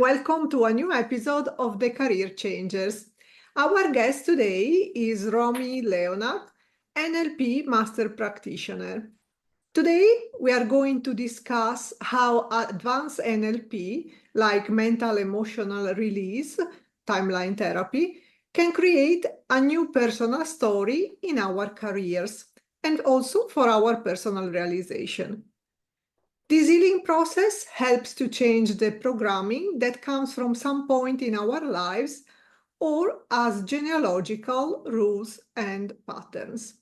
Welcome to a new episode of The Career Changers. Our guest today is Romy Leonard, NLP Master Practitioner. Today, we are going to discuss how advanced NLP, like mental emotional release, timeline therapy, can create a new personal story in our careers and also for our personal realization. This healing process helps to change the programming that comes from some point in our lives or as genealogical rules and patterns.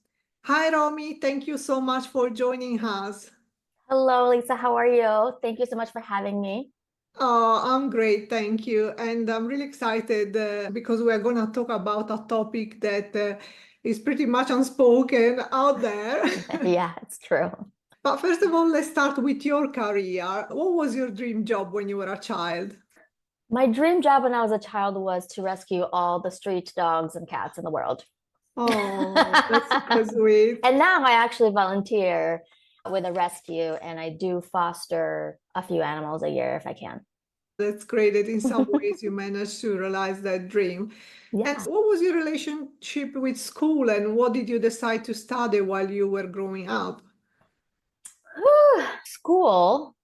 Hi, Romy. Thank you so much for joining us. Hello, Lisa. How are you? Thank you so much for having me. Oh, I'm great. Thank you. And I'm really excited because we're going to talk about a topic that is pretty much unspoken out there. Yeah, it's true. But first of all, let's start with your career. What was your dream job when you were a child? My dream job when I was a child was to rescue all the street dogs and cats in the world. Oh, that's super sweet. And now I actually volunteer with a rescue and I do foster a few animals a year if I can. That's great that in some ways you managed to realize that dream. And Yeah. what was your relationship with school and what did you decide to study while you were growing up? School.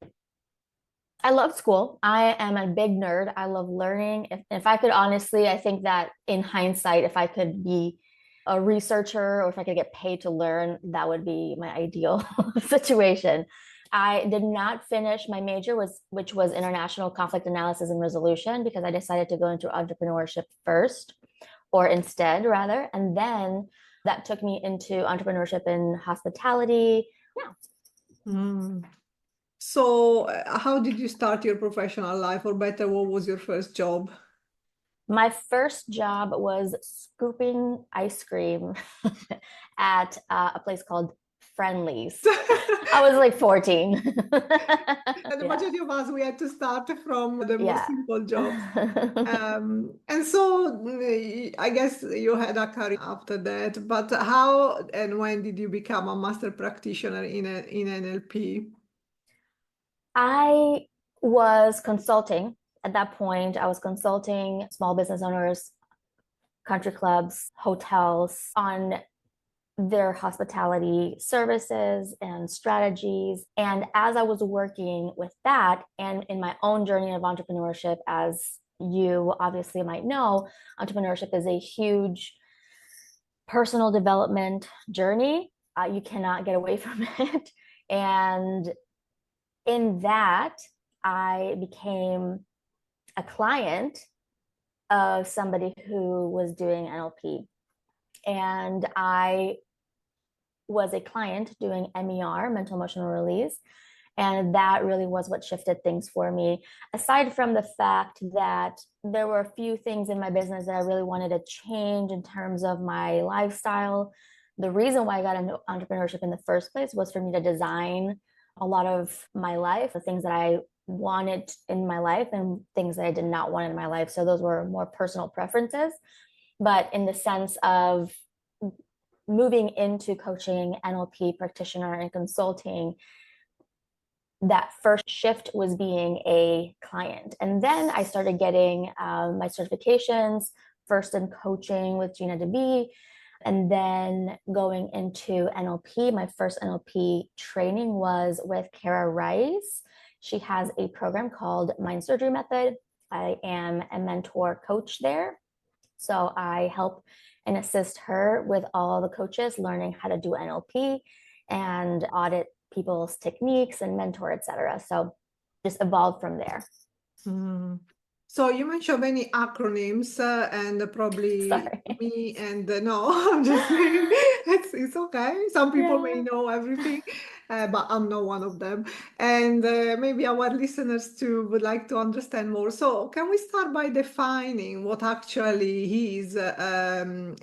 I love school. I am a big nerd. I love learning. If I could honestly, I think that in hindsight, if I could be a researcher or if I could get paid to learn, that would be my ideal situation. I did not finish my major, which was international conflict analysis and resolution, because I decided to go into entrepreneurship first, or instead, rather. And then that took me into entrepreneurship in hospitality. Yeah. Mm. So, how did you start your professional life, or better, what was your first job? My first job was scooping ice cream at a place called Friendly's. I was like 14. And the Yeah. majority of us, we had to start from the more Yeah. simple jobs. And so I guess you had a career after that, but how and when did you become a master practitioner in NLP? I was consulting at that point. I was consulting small business owners, country clubs, hotels on their hospitality services and strategies. And as I was working with that and in my own journey of entrepreneurship, as you obviously might know, entrepreneurship is a huge personal development journey. You cannot get away from it. And in that, I became a client of somebody who was doing NLP. And I was a client doing MER, mental emotional release. And that really was what shifted things for me. Aside from the fact that there were a few things in my business that I really wanted to change in terms of my lifestyle, the reason why I got into entrepreneurship in the first place was for me to design a lot of my life, the things that I wanted in my life and things that I did not want in my life. So those were more personal preferences. But in the sense of moving into coaching, NLP practitioner, and consulting, that first shift was being a client. And then I started getting my certifications, first in coaching with Gina DeBee, and then going into NLP. My first NLP training was with Kara Rice. She has a program called Mind Surgery Method. I am a mentor coach there. So I help and assist her with all the coaches learning how to do NLP and audit people's techniques and mentor, etc. So just evolved from there. Mm. So you mentioned many acronyms and probably Sorry. me and no, I'm just saying it's okay. Some people may Yeah. know everything, but I'm not one of them. And maybe our listeners too would like to understand more. So can we start by defining what actually is MER,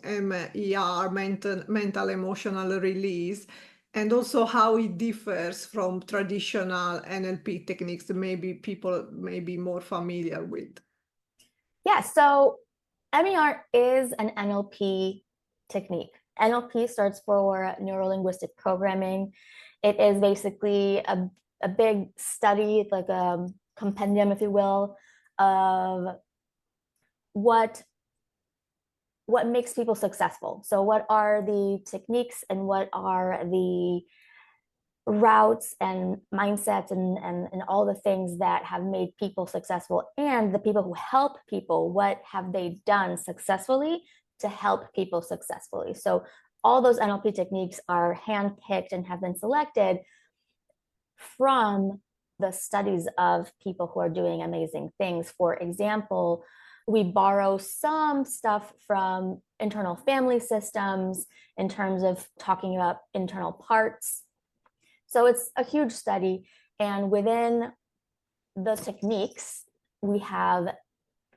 mental emotional release? And also how it differs from traditional NLP techniques that maybe people may be more familiar with. Yeah. So MER is an NLP technique. NLP starts for neuro linguistic programming. It is basically a big study, like a compendium, if you will, of what makes people successful. So what are the techniques and what are the routes and mindsets and all the things that have made people successful, and the people who help people, what have they done successfully to help people successfully. So all those NLP techniques are handpicked and have been selected from the studies of people who are doing amazing things. For example, we borrow some stuff from internal family systems in terms of talking about internal parts. So it's a huge study. And within the techniques, we have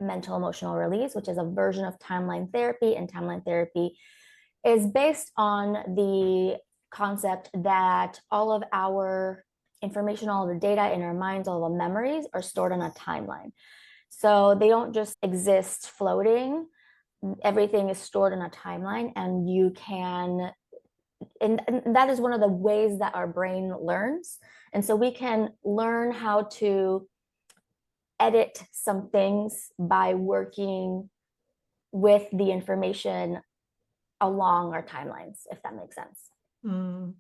mental emotional release, which is a version of timeline therapy. And timeline therapy is based on the concept that all of our information, all the data in our minds, all the memories are stored on a timeline. So they don't just exist floating. Everything is stored on a timeline, and you can, and that is one of the ways that our brain learns. And so we can learn how to edit some things by working with the information along our timelines, if that makes sense. Mm.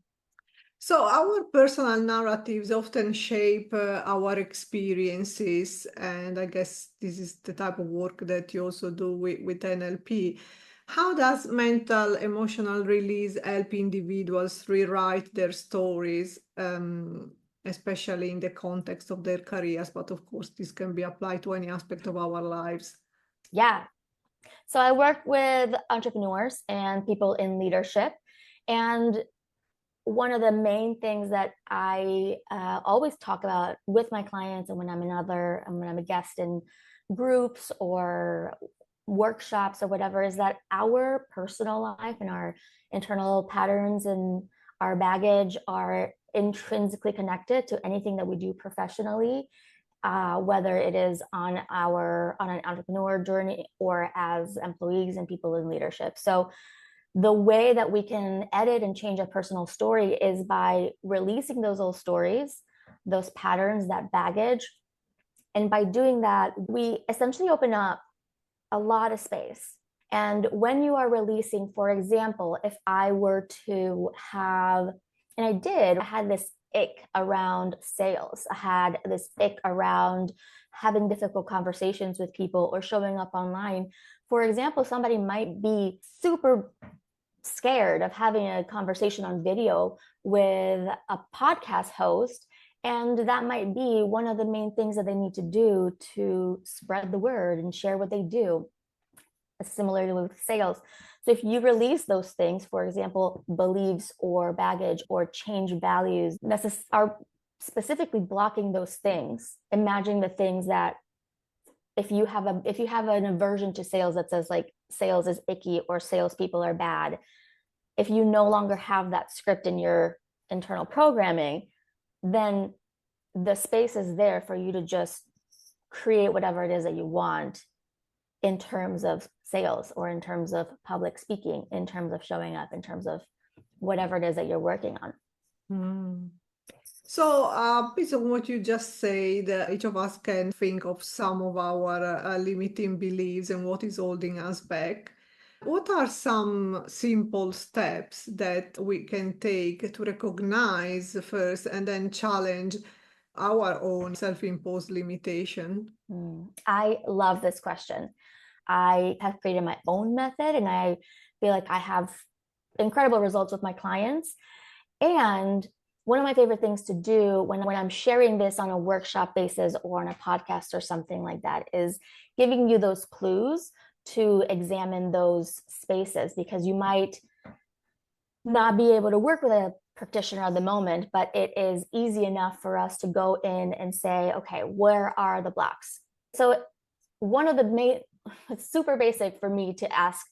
So our personal narratives often shape our experiences, and I guess this is the type of work that you also do with NLP. How does mental emotional release help individuals rewrite their stories, especially in the context of their careers? But of course, this can be applied to any aspect of our lives. Yeah. So I work with entrepreneurs and people in leadership, and one of the main things that I always talk about with my clients, and when I'm a guest in groups or workshops or whatever, is that our personal life and our internal patterns and our baggage are intrinsically connected to anything that we do professionally, whether it is on an entrepreneur journey or as employees and people in leadership. So the way that we can edit and change a personal story is by releasing those old stories, those patterns, that baggage. And by doing that, we essentially open up a lot of space. And when you are releasing, for example, if I were to have, and I had this ick around sales. I had this ick around having difficult conversations with people or showing up online. For example, somebody might be super scared of having a conversation on video with a podcast host, and that might be one of the main things that they need to do to spread the word and share what they do. Similarly with sales. So if you release those things, for example, beliefs or baggage or change values, are specifically blocking those things. Imagine the things that if you have an aversion to sales that says like sales is icky or salespeople are bad, if you no longer have that script in your internal programming, then the space is there for you to just create whatever it is that you want in terms of sales or in terms of public speaking, in terms of showing up, in terms of whatever it is that you're working on. Mm. So based on what you just said, each of us can think of some of our limiting beliefs and what is holding us back. What are some simple steps that we can take to recognize first and then challenge our own self-imposed limitation? I love this question. I have created my own method, and I feel like I have incredible results with my clients. And one of my favorite things to do when I'm sharing this on a workshop basis or on a podcast or something like that is giving you those clues to examine those spaces, because you might not be able to work with a practitioner at the moment, but it is easy enough for us to go in and say, okay, where are the blocks? So one of the main, it's super basic for me to ask,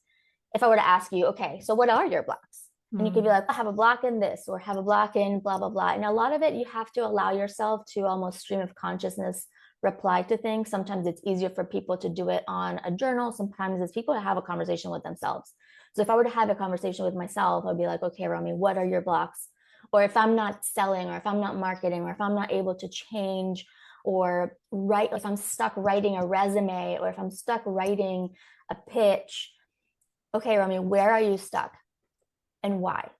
if I were to ask you, okay, so what are your blocks? And you could be like, I have a block in this, or have a block in blah, blah, blah. And a lot of it, you have to allow yourself to almost stream of consciousness reply to things. Sometimes it's easier for people to do it on a journal. Sometimes it's people to have a conversation with themselves. So if I were to have a conversation with myself, I'd be like, okay, Romy, what are your blocks? Or if I'm not selling, or if I'm not marketing, or if I'm not able to change or if I'm stuck writing a resume, or if I'm stuck writing a pitch. Okay, Romy, where are you stuck and why?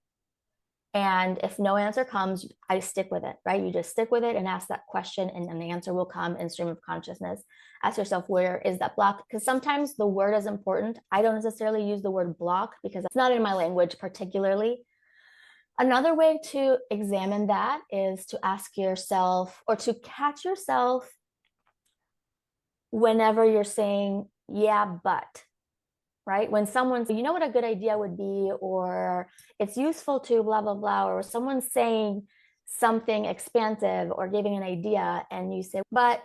And if no answer comes, I stick with it, right? You just stick with it and ask that question, and then the answer will come in stream of consciousness. Ask yourself, where is that block? Because sometimes the word is important. I don't necessarily use the word block because it's not in my language particularly. Another way to examine that is to ask yourself, or to catch yourself whenever you're saying, yeah, but. Right? When someone's, you know what a good idea would be, or it's useful to blah, blah, blah, or someone's saying something expansive or giving an idea, and you say, but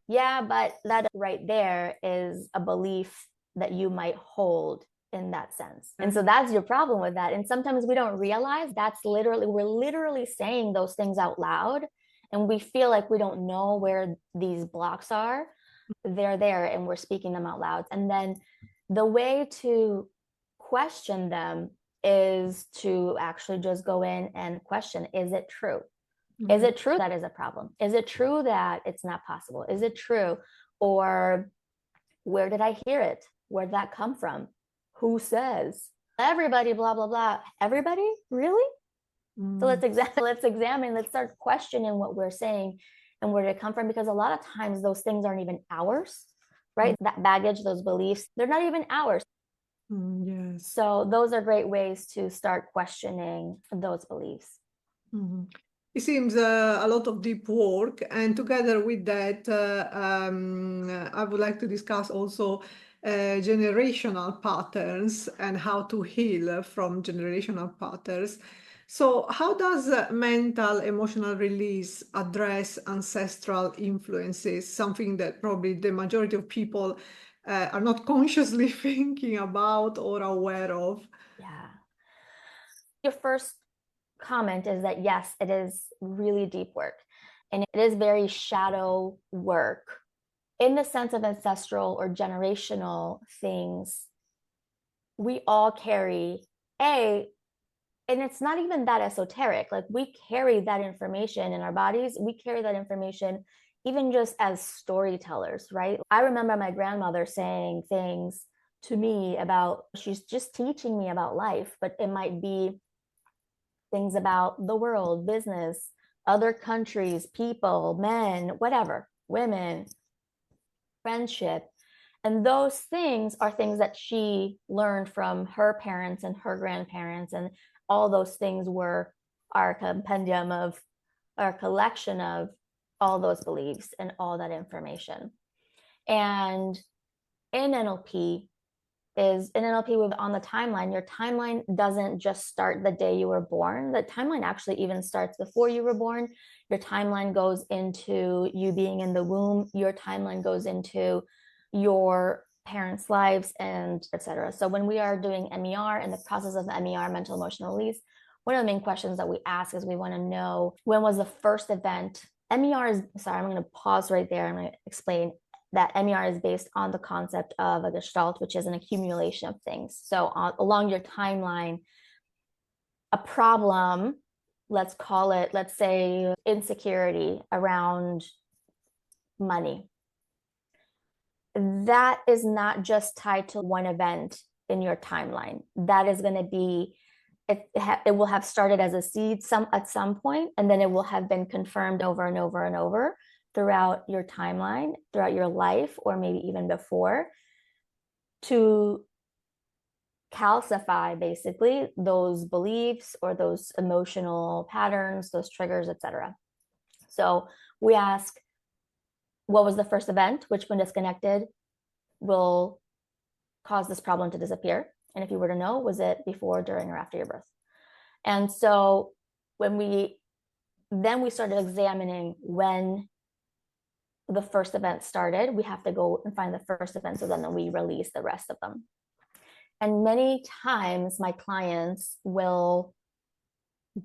yeah, but that right there is a belief that you might hold in that sense. And so that's your problem with that. And sometimes we don't realize we're literally saying those things out loud, and we feel like we don't know where these blocks are. They're there and we're speaking them out loud. And then the way to question them is to actually just go in and question, is it true? Mm-hmm. Is it true that is a problem? Is it true that it's not possible? Is it true? Or where did I hear it? Where did that come from? Who says? Everybody, blah, blah, blah. Everybody? Really? So let's examine, let's start questioning what we're saying and where did it come from? Because a lot of times those things aren't even ours, right? That baggage, those beliefs, they're not even ours. Yes. So those are great ways to start questioning those beliefs. Mm-hmm. It seems a lot of deep work. And together with that, I would like to discuss also generational patterns and how to heal from generational patterns. So how does mental emotional release address ancestral influences, something that probably the majority of people are not consciously thinking about or aware of? Yeah. Your first comment is that, yes, it is really deep work, and it is very shadow work. In the sense of ancestral or generational things, we all carry and it's not even that esoteric. Like, we carry that information in our bodies. We carry that information even just as storytellers, right? I remember my grandmother saying things to me about, she's just teaching me about life, but it might be things about the world, business, other countries, people, men, whatever, women, friendship. And those things are things that she learned from her parents and her grandparents. And all those things were our compendium of, our collection of all those beliefs and all that information. And in NLP, with on the timeline, your timeline doesn't just start the day you were born. The timeline actually even starts before you were born. Your timeline goes into you being in the womb. Your timeline goes into your parents' lives, and etc. So when we are doing MER and the process of MER, mental emotional release, one of the main questions that we ask is we want to know, when was the first event? MER is, sorry, I'm going to pause right there. I'm going to explain that MER is based on the concept of a gestalt, which is an accumulation of things. So along your timeline, a problem, let's call it, let's say insecurity around money. That is not just tied to one event in your timeline. That is going to be, it will have started as a seed at some point, and then it will have been confirmed over and over and over throughout your timeline, throughout your life, or maybe even before, to calcify basically those beliefs or those emotional patterns, those triggers, etc. So we ask, what was the first event? Which, when disconnected, will cause this problem to disappear? And if you were to know, was it before, during, or after your birth? And so when we started examining when the first event started, we have to go and find the first event, so then we release the rest of them. And many times my clients will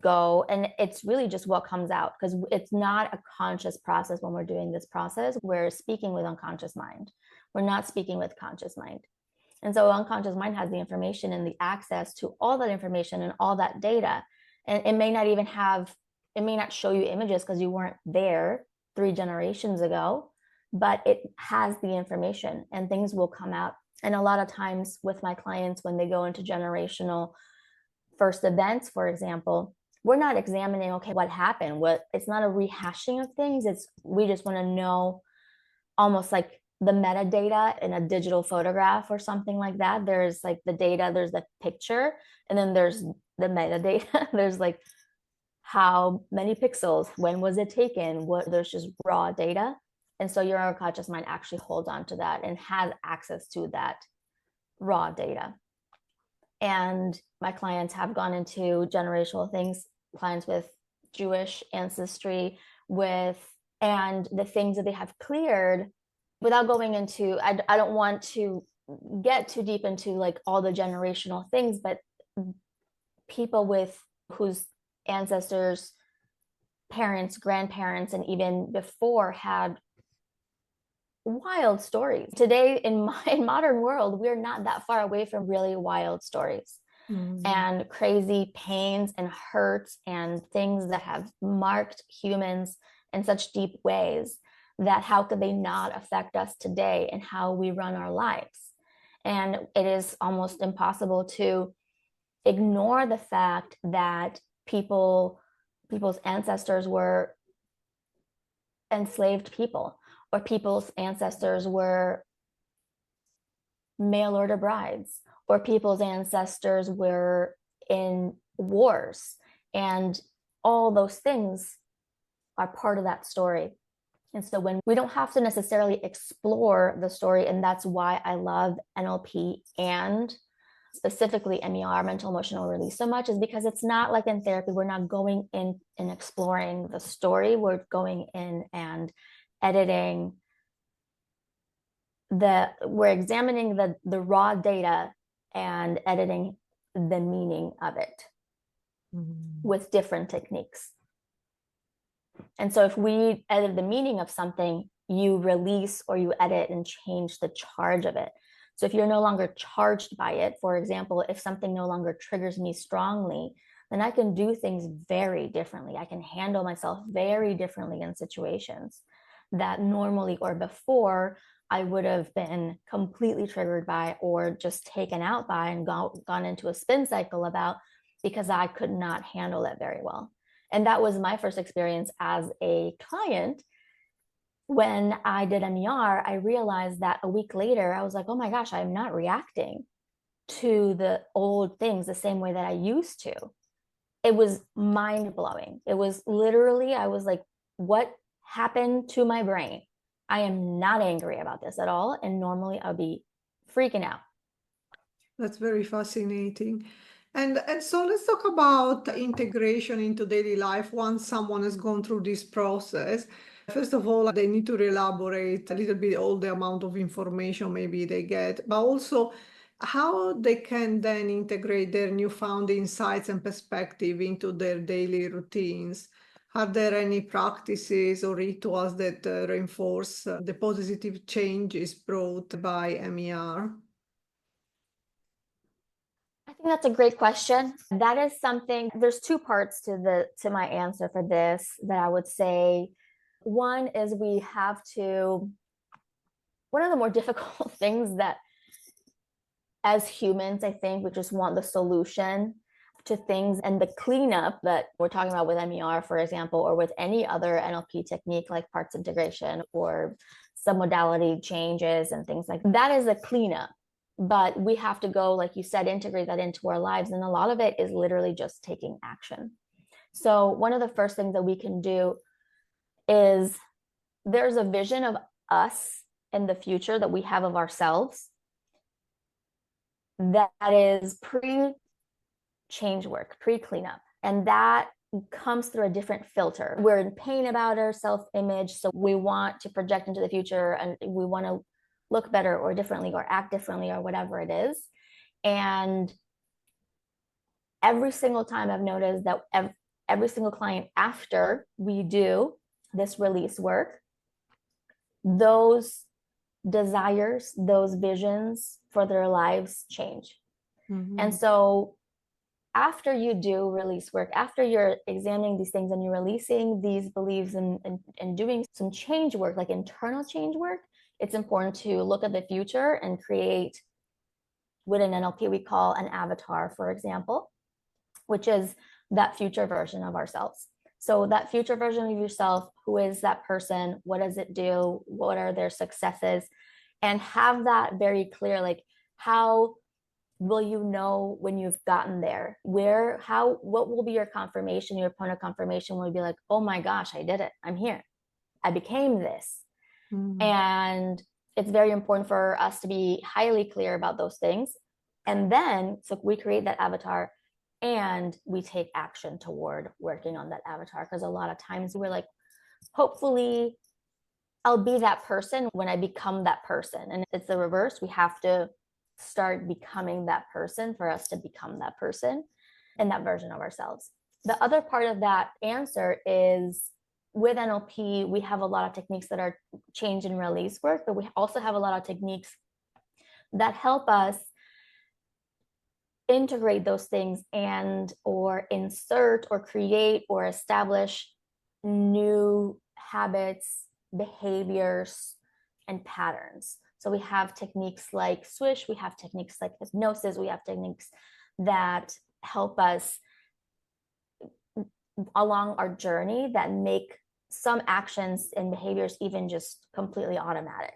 go, and it's really just what comes out, because it's not a conscious process. When we're doing this process, we're speaking with unconscious mind. We're not speaking with conscious mind. And so unconscious mind has the information and the access to all that information and all that data. And it may not show you images because you weren't there 3 generations ago, but it has the information and things will come out. And a lot of times with my clients, when they go into generational first events, for example, we're not examining, okay, what happened? It's not a rehashing of things. We just want to know, almost like the metadata in a digital photograph or something like that. There's like the data, there's the picture, and then there's the metadata. There's like how many pixels, when was it taken, there's just raw data. And so your unconscious mind actually holds on to that and has access to that raw data. And my clients have gone into generational things, clients with Jewish ancestry, and the things that they have cleared, without going into, I don't want to get too deep into like all the generational things, but people whose ancestors, parents, grandparents, and even before had wild stories. Today in modern world, we're not that far away from really wild stories and crazy pains and hurts and things that have marked humans in such deep ways that how could they not affect us today and how we run our lives. And it is almost impossible to ignore the fact that people's ancestors were enslaved people, or people's ancestors were mail order brides, or people's ancestors were in wars. And all those things are part of that story. And so when we don't have to necessarily explore the story, and that's why I love NLP and specifically MER, mental emotional release, so much, is because it's not like in therapy, we're not going in and exploring the story. We're going in and editing we're examining the raw data and editing the meaning of it with different techniques. And so if we edit the meaning of something, you release or you edit and change the charge of it. So if you're no longer charged by it, for example, if something no longer triggers me strongly, then I can do things very differently. I can handle myself very differently in situations that normally or before I would have been completely triggered by, or just taken out by and gone into a spin cycle about, because I could not handle it very well. And that was my first experience as a client. When I did MER, I realized that a week later, I was like, oh my gosh, I'm not reacting to the old things the same way that I used to. It was mind blowing. It was literally, I was like, what happened to my brain? I am not angry about this at all. And normally I'll be freaking out. That's very fascinating. And so let's talk about integration into daily life once someone has gone through this process. First of all, they need to elaborate a little bit all the amount of information maybe they get, but also how they can then integrate their newfound insights and perspective into their daily routines. Are there any practices or rituals that reinforce the positive changes brought by MER? I think that's a great question. That is something, there's 2 parts to my answer for this that I would say. One is one of the more difficult things that as humans, I think we just want the solution to things, and the cleanup that we're talking about with MER, for example, or with any other NLP technique like parts integration or submodality changes and things like that is a cleanup. But we have to go, like you said, integrate that into our lives. And a lot of it is literally just taking action. So one of the first things that we can do is, there's a vision of us in the future that we have of ourselves that is pre-change work, pre-cleanup. And that comes through a different filter. We're in pain about our self-image, so we want to project into the future and we want to look better or differently or act differently or whatever it is. And every single time I've noticed that every single client after we do this release work, those desires, those visions for their lives change. And so after you do release work, after you're examining these things and you're releasing these beliefs and doing some change work, like internal change work, it's important to look at the future and create what in NLP we call an avatar, for example, which is that future version of ourselves. So that future version of yourself, who is that person? What does it do? What are their successes? And have that very clear, like how will you know when you've gotten there? What will be your confirmation? Your point of confirmation will be like, oh my gosh, I did it. I'm here. I became this. And it's very important for us to be highly clear about those things. And then, so we create that avatar and we take action toward working on that avatar. Because a lot of times we're like, hopefully I'll be that person when I become that person. And it's the reverse. We have to start becoming that person for us to become that person and that version of ourselves. The other part of that answer is with NLP, we have a lot of techniques that are change and release work, but we also have a lot of techniques that help us integrate those things and or insert or create or establish new habits, behaviors, and patterns. So we have techniques like swish, we have techniques like hypnosis, we have techniques that help us along our journey that make some actions and behaviors even just completely automatic,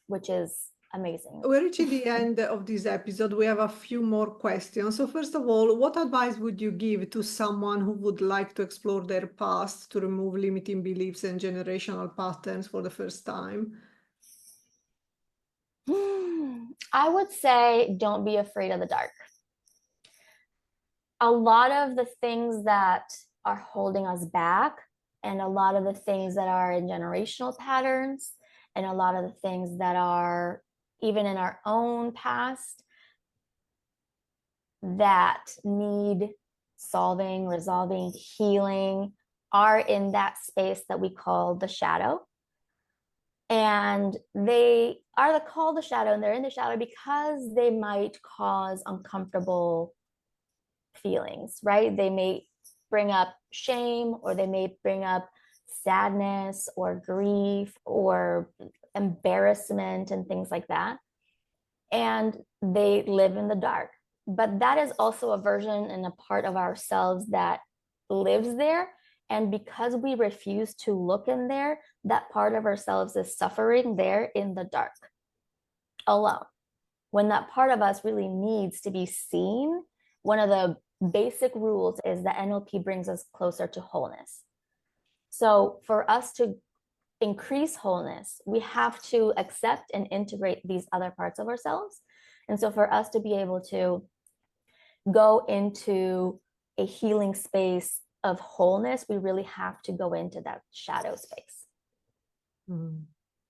which is amazing. We're reaching the end of this episode. We have a few more questions. So first of all, what advice would you give to someone who would like to explore their past to remove limiting beliefs and generational patterns for the first time? I would say don't be afraid of the dark. A lot of the things that are holding us back and a lot of the things that are in generational patterns and a lot of the things that are even in our own past that need solving, resolving, healing are in that space that we call the shadow. And they are called the shadow, and they're in the shadow because they might cause uncomfortable feelings, right? They may bring up shame, or they may bring up sadness or grief or embarrassment and things like that. And they live in the dark. But that is also a version and a part of ourselves that lives there. And because we refuse to look in there, that part of ourselves is suffering there in the dark, alone. When that part of us really needs to be seen, one of the basic rules is that NLP brings us closer to wholeness. So for us to increase wholeness, we have to accept and integrate these other parts of ourselves. And so for us to be able to go into a healing space of wholeness, we really have to go into that shadow space.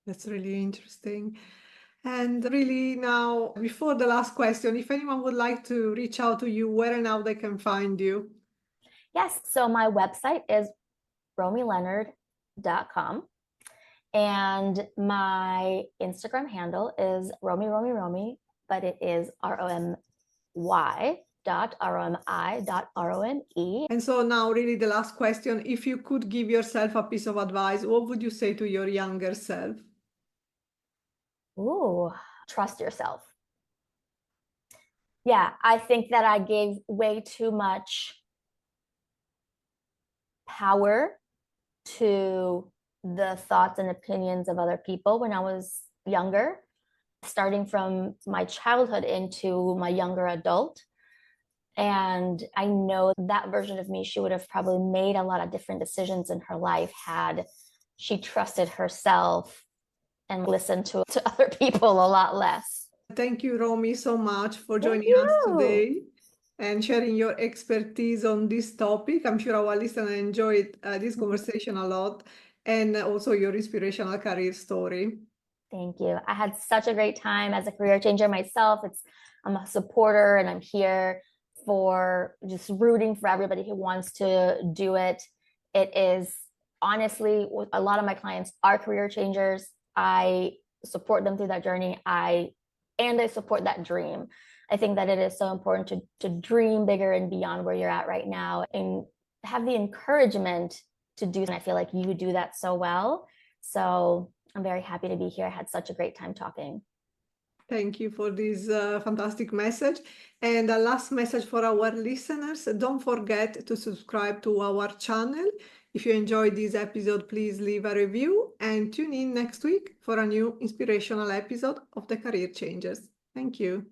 That's really interesting. And really now, before the last question, if anyone would like to reach out to you, where and how they can find you? Yes, so my website is romyleonard.com. And my Instagram handle is Romy, but it is ROMY.ROMI.ROME. And so now really the last question, if you could give yourself a piece of advice, what would you say to your younger self? Ooh, trust yourself. Yeah, I think that I gave way too much power to the thoughts and opinions of other people when I was younger, starting from my childhood into my younger adult. And I know that version of me, she would have probably made a lot of different decisions in her life had she trusted herself and listened to other people a lot less. Thank you, Romy, so much for joining us today and sharing your expertise on this topic. I'm sure our listeners enjoyed this conversation a lot, and also your inspirational career story. Thank you. I had such a great time as a career changer myself. I'm a supporter, and I'm here for just rooting for everybody who wants to do it. It is honestly, a lot of my clients are career changers. I support them through that journey. I support that dream. I think that it is so important to dream bigger and beyond where you're at right now and have the encouragement to do. And I feel like you do that so well. So I'm very happy to be here. I had such a great time talking. Thank you for this fantastic message. And a last message for our listeners, don't forget to subscribe to our channel. If you enjoyed this episode, please leave a review and tune in next week for a new inspirational episode of The Career Changers. Thank you.